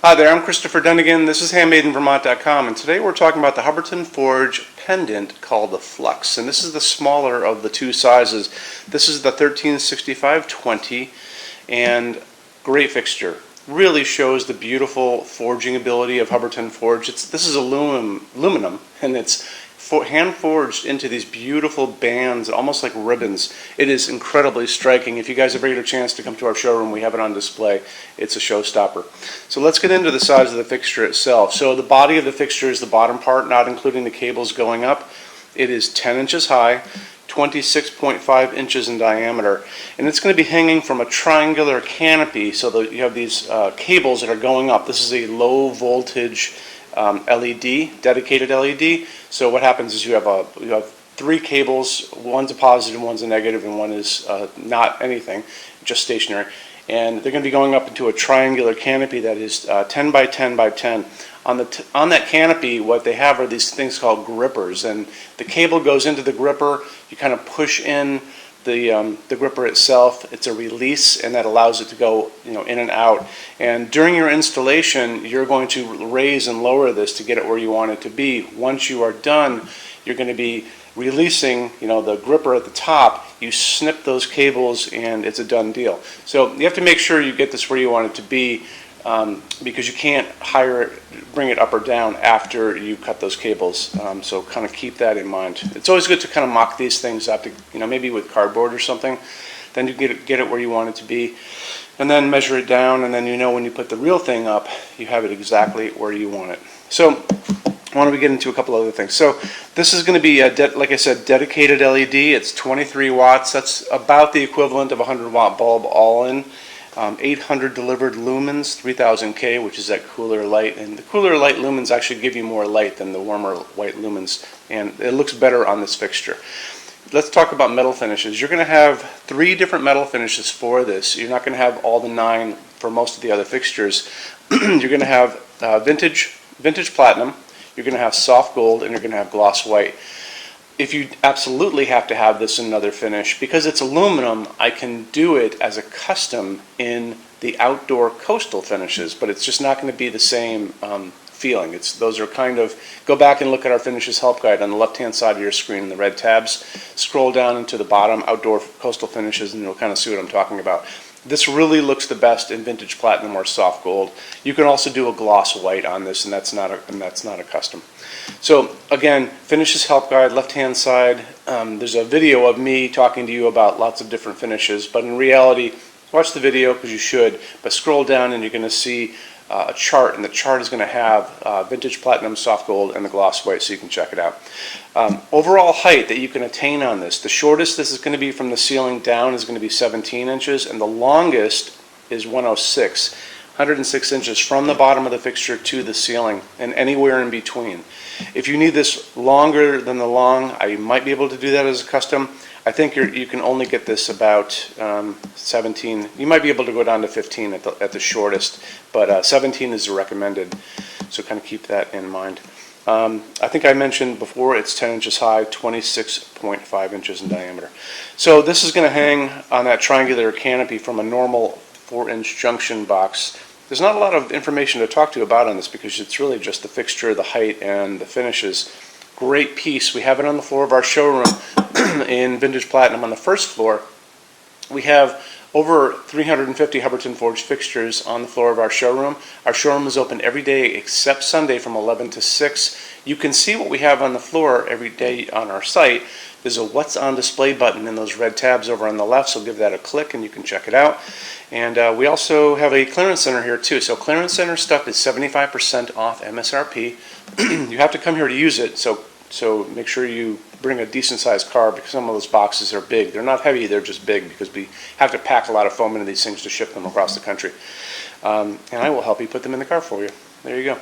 Hi there, I'm Christopher Dunnigan. This is HandmadeInVermont.com, and today we're talking about the Hubbardton Forge pendant called the Flux, and this is the smaller of the two sizes. This is the 1365-20, and great fixture. Really shows the beautiful forging ability of Hubbardton Forge. This is aluminum, and it's hand forged into these beautiful bands, almost like ribbons. It is incredibly striking. If you guys ever get a chance to come to our showroom, we have it on display. It's a showstopper. So let's get into the size of the fixture itself. So the body of the fixture is the bottom part, not including the cables going up. It is 10 inches high, 26.5 inches in diameter, and it's going to be hanging from a triangular canopy, so that you have these cables that are going up. This is a low voltage LED, dedicated LED. So what happens is you have three cables. One's a positive, one's a negative, and one is not anything, just stationary. And they're going to be going up into a triangular canopy that is 10 by 10 by 10. On that canopy, what they have are these things called grippers, and the cable goes into the gripper. You kind of push in the gripper itself. It's a release, and that allows it to go in and out. And during your installation, you're going to raise and lower this to get it where you want it to be. Once you are done, you're going to be releasing the gripper at the top. You snip those cables, and it's a done deal. So you have to make sure you get this where you want it to be, because you can't bring it up or down after you cut those cables. So kind of keep that in mind. It's always good to kind of mock these things up, maybe with cardboard or something. Then you get it where you want it to be, and then measure it down, and then when you put the real thing up, you have it exactly where you want it. So why don't we get into a couple other things. So this is going to be, like I said, dedicated LED. It's 23 watts. That's about the equivalent of a 100-watt bulb all in. 800 delivered lumens, 3000 K, which is that cooler light. And the cooler light lumens actually give you more light than the warmer white lumens, and it looks better on this fixture. Let's talk about metal finishes. You're going to have 3 different metal finishes for this. You're not going to have all the 9 for most of the other fixtures. You're going to have vintage platinum, you're going to have soft gold, and you're going to have gloss white. If you absolutely have to have this in another finish, because it's aluminum, I can do it as a custom in the outdoor coastal finishes, but it's just not going to be the same feeling. Those are go back and look at our finishes help guide on the left-hand side of your screen in the red tabs. Scroll down into the bottom, outdoor coastal finishes, and you'll kind of see what I'm talking about. This really looks the best in vintage platinum or soft gold. You can also do a gloss white on this, and that's not a custom. So again, finishes help guide, left-hand side. There's a video of me talking to you about lots of different finishes, but in reality, watch the video because you should. But scroll down, and you're going to see a chart, and the chart is going to have vintage platinum, soft gold, and the gloss white, so you can check it out. Overall height that you can attain on this, the shortest this is going to be from the ceiling down is going to be 17 inches, and the longest is 106 inches from the bottom of the fixture to the ceiling, and anywhere in between. If you need this longer than the long, I might be able to do that as a custom. I think you can only get this about 17. You might be able to go down to 15 at the shortest, but 17 is recommended, so kind of keep that in mind. I think I mentioned before it's 10 inches high, 26.5 inches in diameter. So this is going to hang on that triangular canopy from a normal 4-inch junction box. There's not a lot of information to talk to you about on this because it's really just the fixture, the height, and the finishes. Great piece. We have it on the floor of our showroom in vintage platinum on the first floor. We have over 350 Hubbardton Forge fixtures on the floor of our showroom. Our showroom is open every day except Sunday from 11 to 6. You can see what we have on the floor every day on our site. There's a What's on Display button in those red tabs over on the left, so give that a click and you can check it out. And we also have a clearance center here too. So clearance center stuff is 75% off MSRP. You have to come here to use it, so make sure you bring a decent sized car because some of those boxes are big. They're not heavy, they're just big because we have to pack a lot of foam into these things to ship them across the country. And I will help you put them in the car for you. There you go.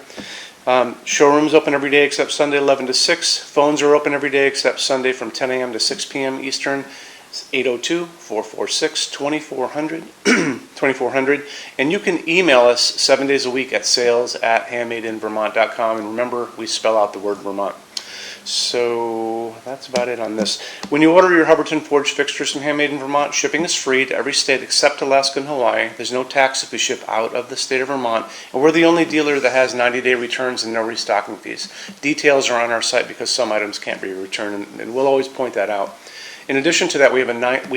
Showroom's open every day except Sunday 11 to 6. Phones are open every day except Sunday from 10 a.m. to 6 p.m. Eastern. It's 802-446-2400. 2400. And you can email us 7 days a week at sales@HandmadeInVermont.com. And remember, we spell out the word Vermont. So that's about it on this. When you order your Hubbardton forged fixtures from Handmade in Vermont, shipping is free to every state except Alaska and Hawaii. There's no tax if we ship out of the state of Vermont, and we're the only dealer that has 90-day returns and no restocking fees. Details are on our site because some items can't be returned, and we'll always point that out. In addition to that, we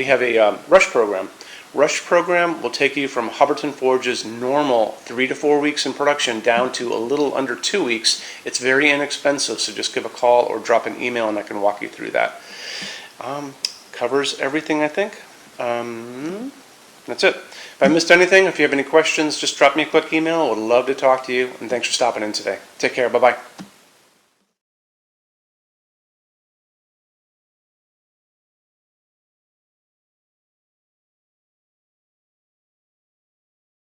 have a rush program. Rush program will take you from Hubbardton Forge's normal 3 to 4 weeks in production down to a little under 2 weeks. It's very inexpensive, so just give a call or drop an email and I can walk you through that. Covers everything, I think. That's it. If I missed anything, if you have any questions, just drop me a quick email. I would love to talk to you, and thanks for stopping in today. Take care. Bye-bye.